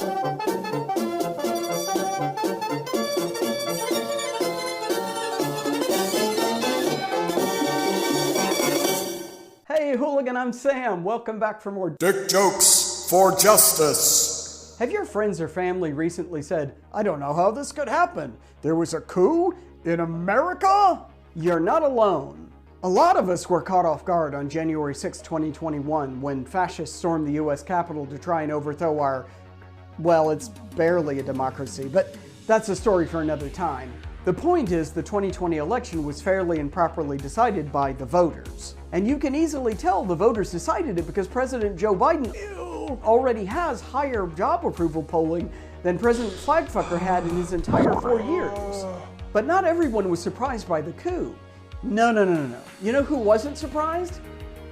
Hey hooligan, I'm Sam. Welcome back for more Dick Jokes for Justice. Have your friends or family recently said, I don't know how this could happen. There was a coup in America? You're not alone. A lot of us were caught off guard on January 6, 2021, when fascists stormed the US Capitol to try and overthrow our, well, it's barely a democracy, but that's a story for another time. The point is, the 2020 election was fairly and properly decided by the voters. And you can easily tell the voters decided it because President Joe Biden already has higher job approval polling than President Flagfucker had in his entire 4 years. But not everyone was surprised by the coup. No. You know who wasn't surprised?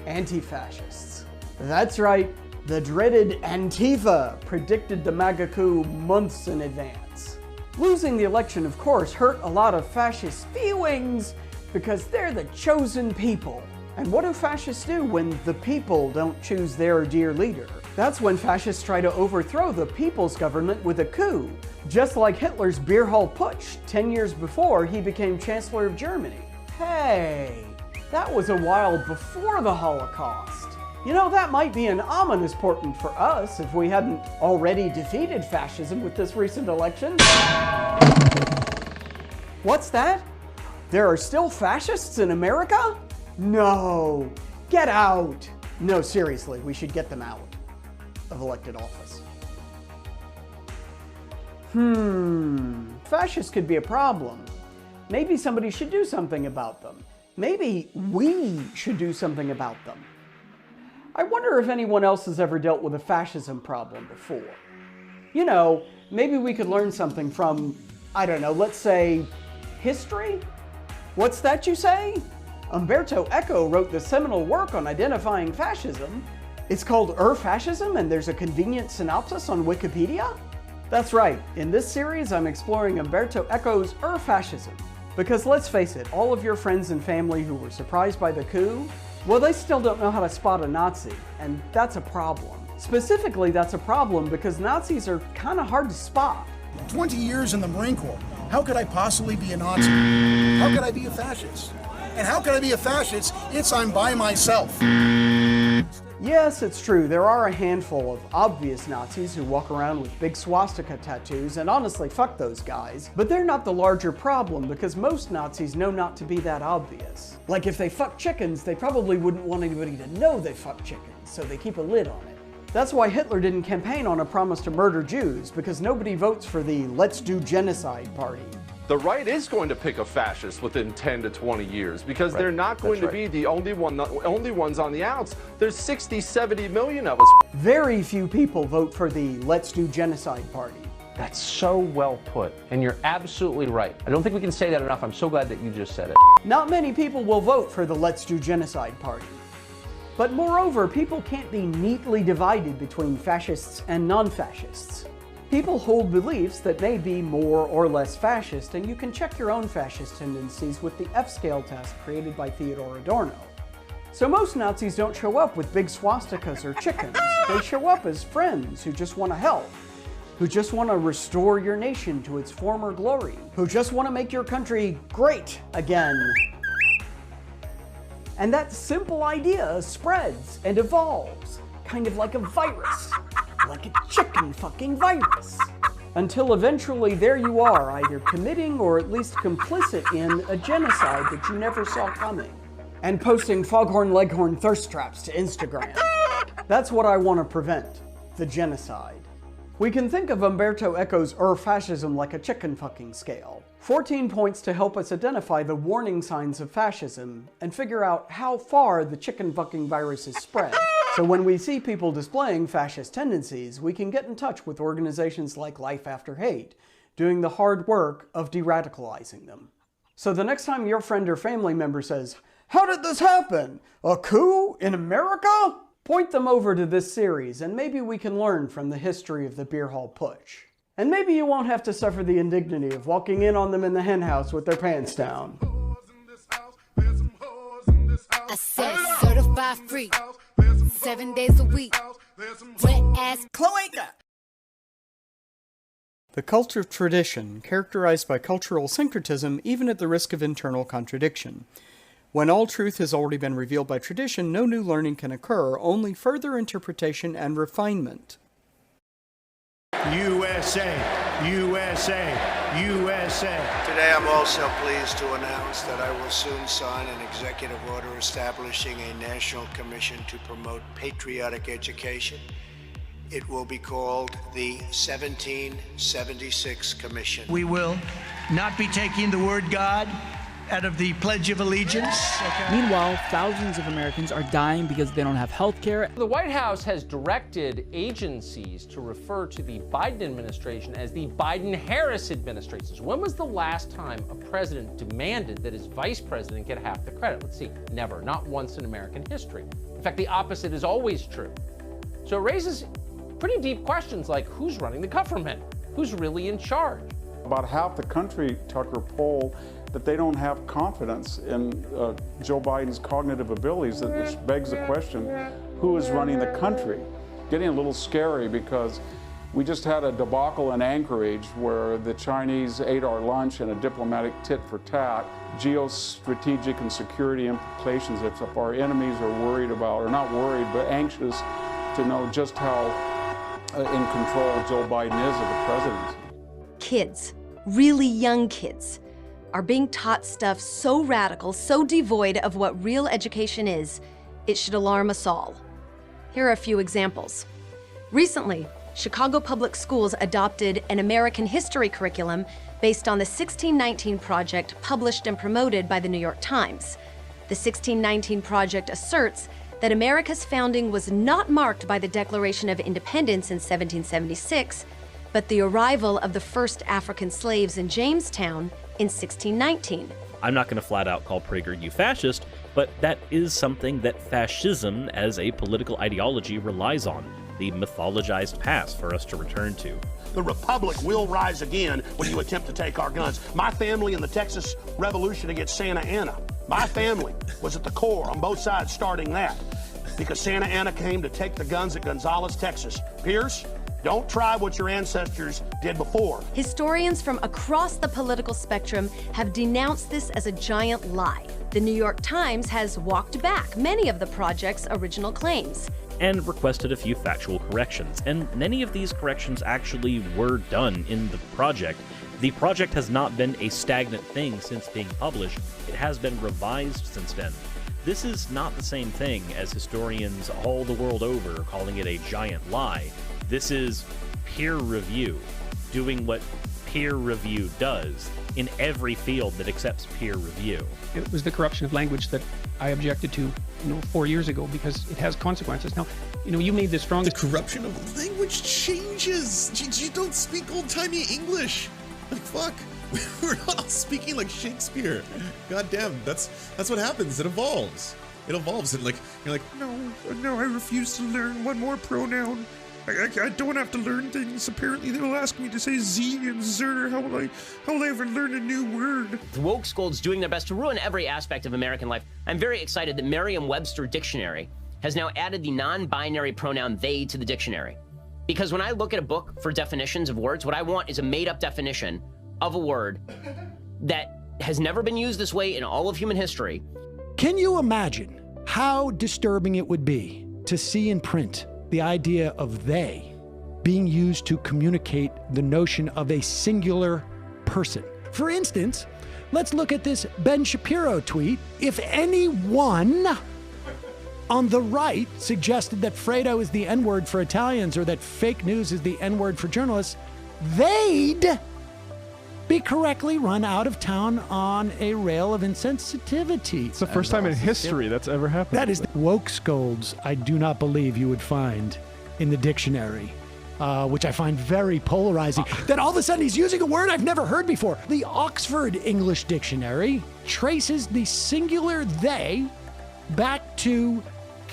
Anti-fascists. That's right, the dreaded Antifa predicted the MAGA coup months in advance. Losing the election, of course, hurt a lot of fascist feelings because they're the chosen people. And what do fascists do when the people don't choose their dear leader? That's when fascists try to overthrow the people's government with a coup, just like Hitler's beer hall putsch 10 years before he became Chancellor of Germany. Hey, that was a while before the Holocaust. You know, that might be an ominous portent for us if we hadn't already defeated fascism with this recent election. What's that? There are still fascists in America? No, get out. No, seriously, we should get them out of elected office. Fascists could be a problem. Maybe somebody should do something about them. Maybe we should do something about them. I wonder if anyone else has ever dealt with a fascism problem before. You know, maybe we could learn something from, I don't know, let's say, history? What's that you say? Umberto Eco wrote the seminal work on identifying fascism. It's called Ur-Fascism, and there's a convenient synopsis on Wikipedia? That's right, in this series I'm exploring Umberto Eco's Ur-Fascism. Because let's face it, all of your friends and family who were surprised by the coup, well, they still don't know how to spot a Nazi, and that's a problem. Specifically, that's a problem because Nazis are kind of hard to spot. 20 years in the Marine Corps. How could I possibly be a Nazi? How could I be a fascist? And how could I be a fascist? I'm by myself. Yes, it's true. There are a handful of obvious Nazis who walk around with big swastika tattoos, and honestly, fuck those guys. But they're not the larger problem because most Nazis know not to be that obvious. Like if they fuck chickens, they probably wouldn't want anybody to know they fuck chickens, so they keep a lid on it. That's why Hitler didn't campaign on a promise to murder Jews, because nobody votes for the Let's Do Genocide party. The right is going to pick a fascist within 10 to 20 years because they're not going to be the only ones on the outs. There's 60, 70 million of us. Very few people vote for the Let's Do Genocide party. That's so well put, and you're absolutely right. I don't think we can say that enough. I'm so glad that you just said it. Not many people will vote for the Let's Do Genocide party. But moreover, people can't be neatly divided between fascists and non-fascists. People hold beliefs that may be more or less fascist, and you can check your own fascist tendencies with the F-scale test created by Theodore Adorno. So most Nazis don't show up with big swastikas or chickens. They show up as friends who just want to help, who just want to restore your nation to its former glory, who just want to make your country great again. And that simple idea spreads and evolves, kind of like a virus. Like a chicken fucking virus. Until eventually there you are, either committing or at least complicit in a genocide that you never saw coming. And posting foghorn leghorn thirst traps to Instagram. That's what I want to prevent, the genocide. We can think of Umberto Eco's Ur-Fascism like a chicken fucking scale. 14 points to help us identify the warning signs of fascism and figure out how far the chicken fucking virus is spread. So when we see people displaying fascist tendencies, we can get in touch with organizations like Life After Hate, doing the hard work of de-radicalizing them. So the next time your friend or family member says, "How did this happen? A coup in America?" Point them over to this series, and maybe we can learn from the history of the beer hall putsch. And maybe you won't have to suffer the indignity of walking in on them in the henhouse with their pants down. I said certified free, 7 days a week, wet ass cloaca. The cult of tradition, characterized by cultural syncretism even at the risk of internal contradiction. When all truth has already been revealed by tradition, no new learning can occur, only further interpretation and refinement. USA, USA, USA. Today I'm also pleased to announce that I will soon sign an executive order establishing a national commission to promote patriotic education. It will be called the 1776 Commission. We will not be taking the word God out of the Pledge of Allegiance. Okay. Meanwhile, thousands of Americans are dying because they don't have health care. The White House has directed agencies to refer to the Biden administration as the Biden-Harris administration. When was the last time a president demanded that his vice president get half the credit? Let's see, never, not once in American history. In fact, the opposite is always true. So it raises pretty deep questions like who's running the government? Who's really in charge? About half the country, Tucker, poll that they don't have confidence in Joe Biden's cognitive abilities, which begs the question, who is running the country? Getting a little scary because we just had a debacle in Anchorage where the Chinese ate our lunch in a diplomatic tit for tat. Geostrategic and security implications if our enemies are worried about, or not worried, but anxious to know just how in control Joe Biden is of the presidency. Kids, really young kids, are being taught stuff so radical, so devoid of what real education is, it should alarm us all. Here are a few examples. Recently, Chicago Public Schools adopted an American history curriculum based on the 1619 Project published and promoted by the New York Times. The 1619 Project asserts that America's founding was not marked by the Declaration of Independence in 1776, but the arrival of the first African slaves in Jamestown in 1619. I'm not going to flat out call PragerU fascist, but that is something that fascism as a political ideology relies on, the mythologized past for us to return to. The Republic will rise again when you attempt to take our guns. My family in the Texas Revolution against Santa Anna, my family was at the core on both sides starting that because Santa Anna came to take the guns at Gonzales, Texas. Pierce, don't try what your ancestors did before. Historians from across the political spectrum have denounced this as a giant lie. The New York Times has walked back many of the project's original claims. And requested a few factual corrections, and many of these corrections actually were done in the project. The project has not been a stagnant thing since being published. It has been revised since then. This is not the same thing as historians all the world over calling it a giant lie. This is peer review, doing what peer review does in every field that accepts peer review. It was the corruption of language that I objected to, 4 years ago because it has consequences. Now, you made the strongest... The corruption of language changes. You don't speak old-timey English. Like, fuck. We're all speaking like Shakespeare. God damn, that's what happens. It evolves. It evolves, and you're like, no, I refuse to learn one more pronoun. I don't have to learn things. Apparently they'll ask me to say Z and Zer. How will I ever learn a new word? The woke scolds doing their best to ruin every aspect of American life. I'm very excited that Merriam-Webster Dictionary has now added the non-binary pronoun they to the dictionary. Because when I look at a book for definitions of words, what I want is a made-up definition of a word that has never been used this way in all of human history. Can you imagine how disturbing it would be to see in print the idea of they being used to communicate the notion of a singular person? For instance, let's look at this Ben Shapiro tweet. If anyone on the right suggested that Fredo is the N-word for Italians or that fake news is the N-word for journalists, they'd be correctly run out of town on a rail of insensitivity. It's the first time in history that's ever happened. That is the woke scolds I do not believe you would find in the dictionary, which I find very polarizing. That all of a sudden he's using a word I've never heard before. The Oxford English Dictionary traces the singular they back to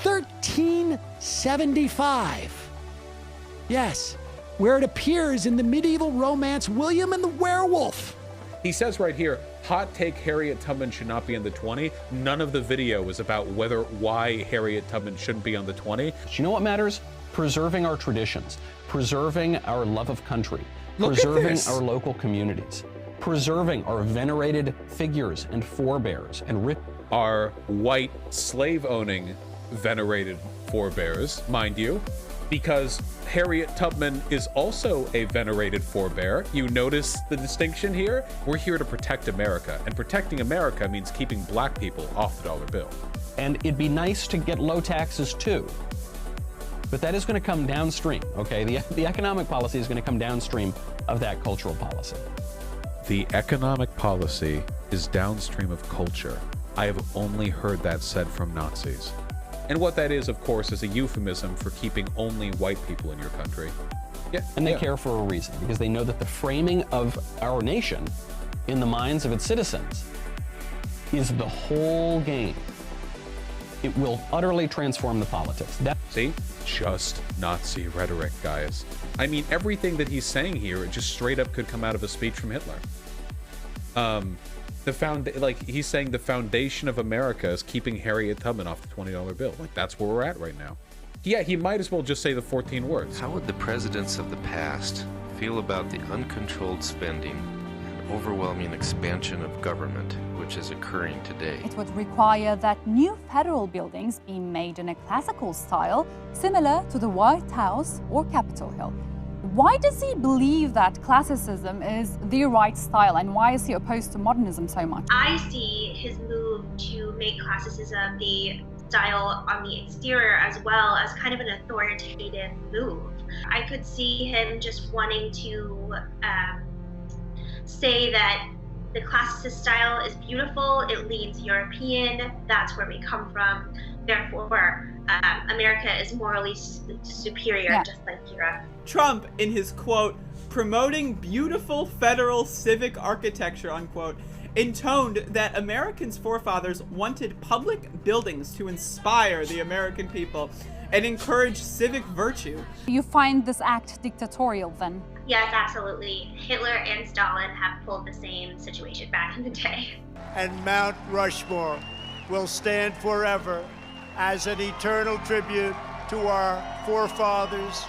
1375. Yes, where it appears in the medieval romance William and the Werewolf. He says right here, hot take Harriet Tubman should not be on the 20. None of the video is about why Harriet Tubman shouldn't be on the 20. You know what matters? Preserving our traditions, preserving our love of country, preserving our local communities, preserving our venerated figures and forebears and our white slave-owning venerated forebears, mind you, because Harriet Tubman is also a venerated forebear. You notice the distinction here? We're here to protect America, and protecting America means keeping black people off the dollar bill. And it'd be nice to get low taxes too. But that is going to come downstream, okay? The economic policy is going to come downstream of that cultural policy. The economic policy is downstream of culture. I have only heard that said from Nazis. And what that is, of course, is a euphemism for keeping only white people in your country. Yeah, and they care for a reason, because they know that the framing of our nation in the minds of its citizens is the whole game. It will utterly transform the politics. See? Just Nazi rhetoric, guys. I mean, everything that he's saying here, it just straight up could come out of a speech from Hitler. He's saying the foundation of America is keeping Harriet Tubman off the $20 bill. Like, that's where we're at right now. Yeah, he might as well just say the 14 words. How would the presidents of the past feel about the uncontrolled spending and overwhelming expansion of government which is occurring today? It would require that new federal buildings be made in a classical style, similar to the White House or Capitol Hill. Why does he believe that classicism is the right style, and why is he opposed to modernism so much? I see his move to make classicism the style on the exterior as well as kind of an authoritative move. I could see him just wanting to say that the classicist style is beautiful, it leans European, that's where we come from, therefore America is morally superior, just like Europe. Trump, in his quote, promoting beautiful federal civic architecture, unquote, intoned that Americans' forefathers wanted public buildings to inspire the American people and encourage civic virtue. You find this act dictatorial then? Yes, absolutely. Hitler and Stalin have pulled the same situation back in the day. And Mount Rushmore will stand forever as an eternal tribute to our forefathers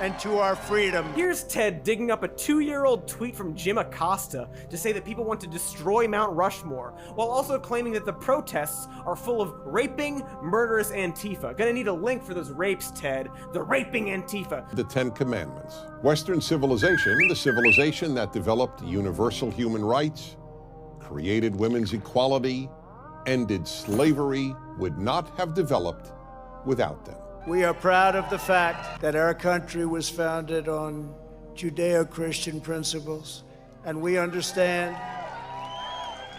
and to our freedom. Here's Ted digging up a 2-year-old tweet from Jim Acosta to say that people want to destroy Mount Rushmore, while also claiming that the protests are full of raping, murderous Antifa. Gonna need a link for those rapes, Ted. The raping Antifa. The Ten Commandments. Western civilization, the civilization that developed universal human rights, created women's equality, ended slavery, would not have developed without them. We are proud of the fact that our country was founded on Judeo-Christian principles, and we understand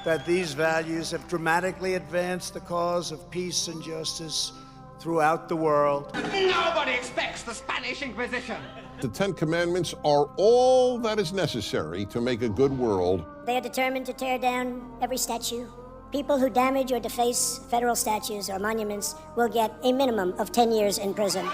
that these values have dramatically advanced the cause of peace and justice throughout the world. Nobody expects the Spanish Inquisition. The Ten Commandments are all that is necessary to make a good world. They are determined to tear down every statue. People who damage or deface federal statues or monuments will get a minimum of 10 years in prison.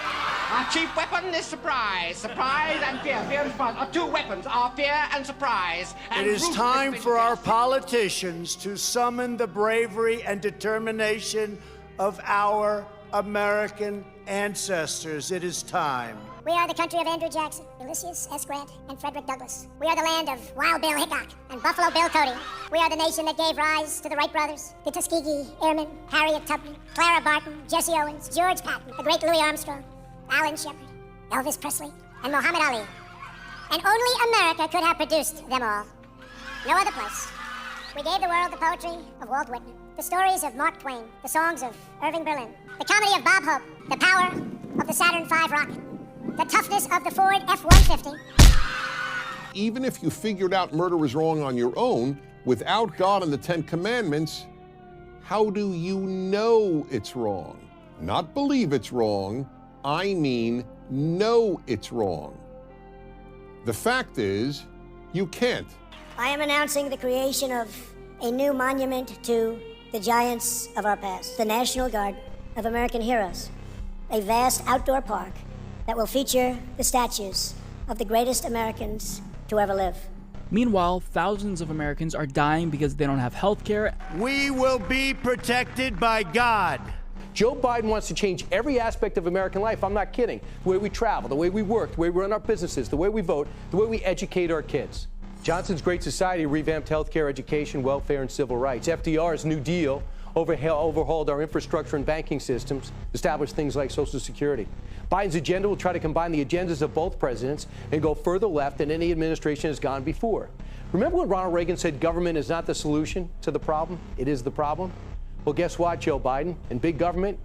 Our chief weapon is surprise. Surprise and fear. Fear and surprise. Our two weapons are fear and surprise. And it is time for our politicians to summon the bravery and determination of our American ancestors. It is time. We are the country of Andrew Jackson, Ulysses S. Grant, and Frederick Douglass. We are the land of Wild Bill Hickok and Buffalo Bill Cody. We are the nation that gave rise to the Wright brothers, the Tuskegee Airmen, Harriet Tubman, Clara Barton, Jesse Owens, George Patton, the great Louis Armstrong, Alan Shepard, Elvis Presley, and Muhammad Ali. And only America could have produced them all. No other place. We gave the world the poetry of Walt Whitman, the stories of Mark Twain, the songs of Irving Berlin, the comedy of Bob Hope, the power of the Saturn V rocket, the toughness of the Ford F-150. Even if you figured out murder was wrong on your own, without God and the Ten Commandments, how do you know it's wrong? Not believe it's wrong, I mean know it's wrong. The fact is, you can't. I am announcing the creation of a new monument to the giants of our past, the National Guard of American Heroes, a vast outdoor park that will feature the statues of the greatest Americans to ever live. Meanwhile, thousands of Americans are dying because they don't have health care. We will be protected by God. Joe Biden wants to change every aspect of American life. I'm not kidding. The way we travel, the way we work, the way we run our businesses, the way we vote, the way we educate our kids. Johnson's Great Society revamped healthcare, education, welfare, and civil rights. FDR's New Deal overhauled our infrastructure and banking systems, established things like Social Security. Biden's agenda will try to combine the agendas of both presidents and go further left than any administration has gone before. Remember when Ronald Reagan said government is not the solution to the problem, it is the problem? Well, guess what, Joe Biden and big government?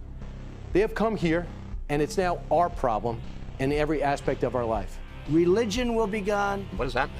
They have come here, and it's now our problem in every aspect of our life. Religion will be gone. What does that mean?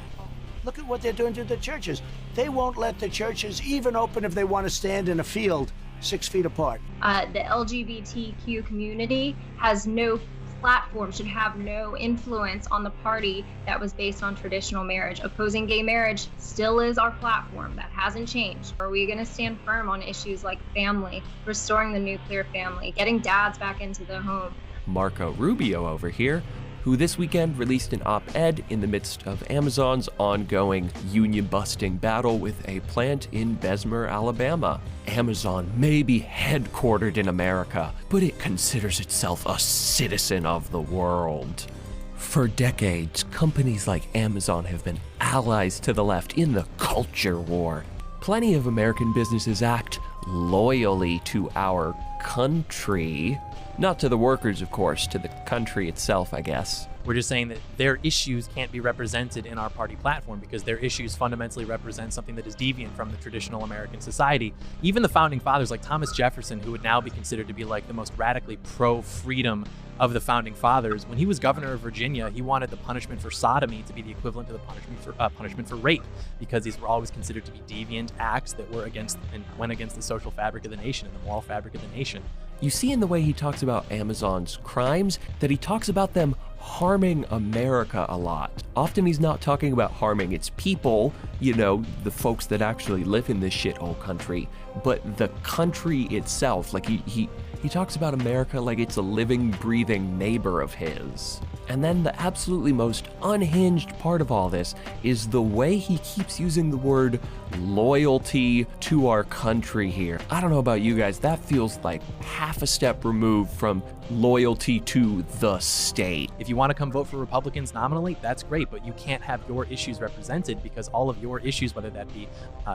Look at what they're doing to the churches. They won't let the churches even open if they want to stand in a field 6 feet apart. The LGBTQ community has no platform, should have no influence on the party that was based on traditional marriage. Opposing gay marriage still is our platform. That hasn't changed. Are we going to stand firm on issues like family, restoring the nuclear family, getting dads back into the home? Marco Rubio over here, who this weekend released an op-ed in the midst of Amazon's ongoing union-busting battle with a plant in Bessemer, Alabama. Amazon may be headquartered in America, but it considers itself a citizen of the world. For decades, companies like Amazon have been allies to the left in the culture war. Plenty of American businesses act loyally to our country. Not to the workers, of course, to the country itself, I guess. We're just saying that their issues can't be represented in our party platform because their issues fundamentally represent something that is deviant from the traditional American society. Even the founding fathers like Thomas Jefferson, who would now be considered to be like the most radically pro-freedom of the founding fathers, when he was governor of Virginia, he wanted the punishment for sodomy to be the equivalent to the punishment for rape, because these were always considered to be deviant acts that were against and went against the social fabric of the nation and the moral fabric of the nation. You see in the way he talks about Amazon's crimes that he talks about them harming America a lot. Often he's not talking about harming its people, you know, the folks that actually live in this shithole country, but the country itself. Like he talks about America like it's a living, breathing neighbor of his. And then the absolutely most unhinged part of all this is the way he keeps using the word loyalty to our country here. I don't know about you guys, that feels like half a step removed from loyalty to the state. If you want to come vote for Republicans nominally, that's great, but you can't have your issues represented because all of your issues, whether that be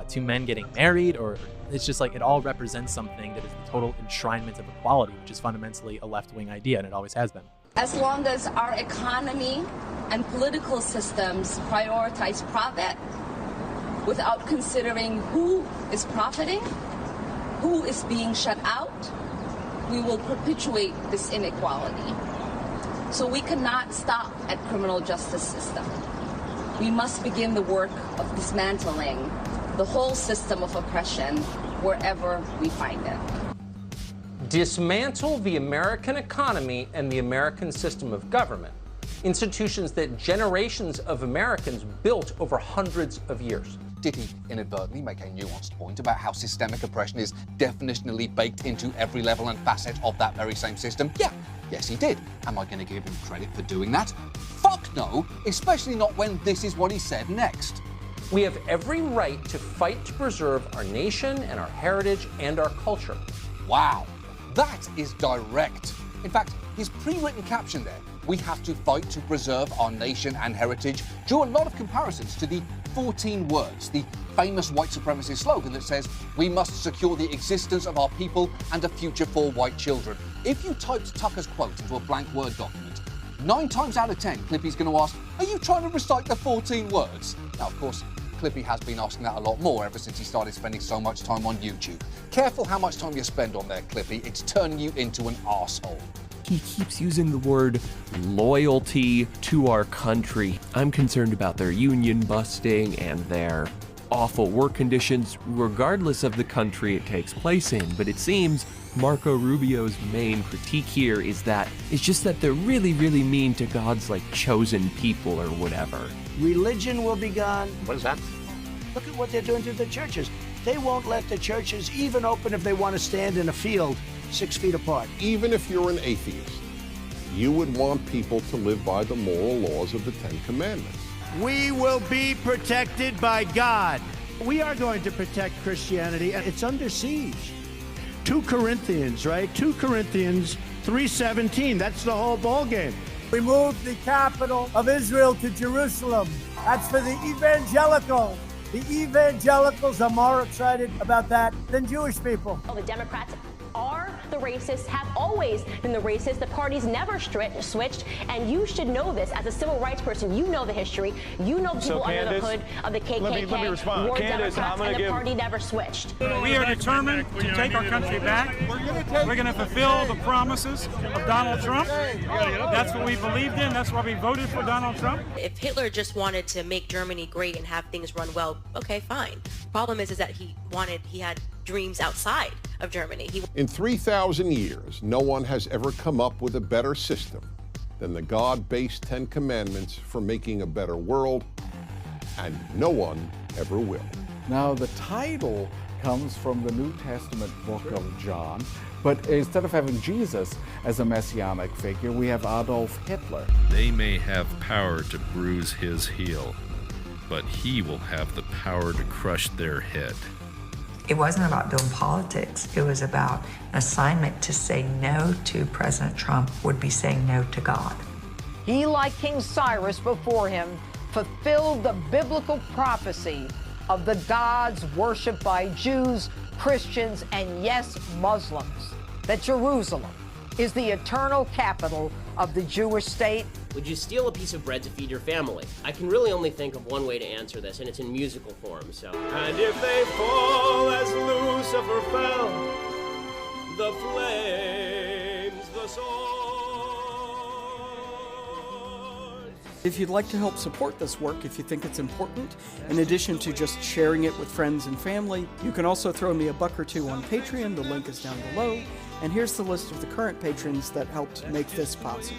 two men getting married, or it's just like it all represents something that is the total enshrinement of equality, which is fundamentally a left-wing idea, and it always has been. As long as our economy and political systems prioritize profit without considering who is profiting, who is being shut out, we will perpetuate this inequality. So we cannot stop at criminal justice system. We must begin the work of dismantling the whole system of oppression wherever we find it. Dismantle the American economy and the American system of government, institutions that generations of Americans built over hundreds of years. Did he inadvertently make a nuanced point about how systemic oppression is definitionally baked into every level and facet of that very same system? Yeah, yes he did. Am I going to give him credit for doing that? Fuck no, especially not when this is what he said next. We have every right to fight to preserve our nation and our heritage and our culture. Wow. That is direct. In fact, his pre-written caption there, "We have to fight to preserve our nation and heritage," drew a lot of comparisons to the 14 words, the famous white supremacist slogan that says, "We must secure the existence of our people and a future for white children." If you typed Tucker's quote into a blank Word document, 9 times out of 10, Clippy's going to ask, "Are you trying to recite the 14 words?" Now, of course, Clippy has been asking that a lot more ever since he started spending so much time on YouTube. Careful how much time you spend on there, Clippy. It's turning you into an arsehole. He keeps using the word loyalty to our country. I'm concerned about their union busting and their awful work conditions, regardless of the country it takes place in. But it seems Marco Rubio's main critique here is that it's just that they're really, really mean to God's like chosen people or whatever. Religion will be gone. What is that? Look at what they're doing to the churches. They won't let the churches even open if they want to stand in a field 6 feet apart. Even if you're an atheist, you would want people to live by the moral laws of the 10 Commandments. We will be protected by God. We are going to protect Christianity, and it's under siege. 2 Corinthians, right? 2 Corinthians 3:17. That's the whole ball game. We moved the capital of Israel to Jerusalem. That's for the evangelicals. The evangelicals are more excited about that than Jewish people. The Democrats are the racists, have always been the racists. The party's never switched, and you should know this. As a civil rights person, you know the history. You know the people under the hood of the KKK. Let me respond. Were Candace, Democrats, and the party never switched. We are determined to take our country back. We're going to fulfill the promises of Donald Trump. That's what we believed in. That's why we voted for Donald Trump. If Hitler just wanted to make Germany great and have things run well, okay, fine. The problem is that he had dreams outside of Germany. In 3,000 years, no one has ever come up with a better system than the God-based 10 Commandments for making a better world, and no one ever will. Now, the title comes from the New Testament book of John, but instead of having Jesus as a messianic figure, we have Adolf Hitler. They may have power to bruise his heel, but he will have the power to crush their head. It wasn't about doing politics. It was about an assignment to say no to President Trump would be saying no to God. He, like King Cyrus before him, fulfilled the biblical prophecy of the gods worshipped by Jews, Christians, and yes, Muslims, that Jerusalem is the eternal capital of the Jewish state. Would you steal a piece of bread to feed your family? I can really only think of one way to answer this, and it's in musical form, so. And if they fall as Lucifer fell, the flames, the swords. If you'd like to help support this work, if you think it's important, in addition to just sharing it with friends and family, you can also throw me $1 or $2 on Patreon. The link is down below. And here's the list of the current patrons that helped make this possible.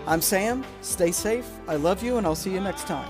I'm Sam. Stay safe. I love you, and I'll see you next time.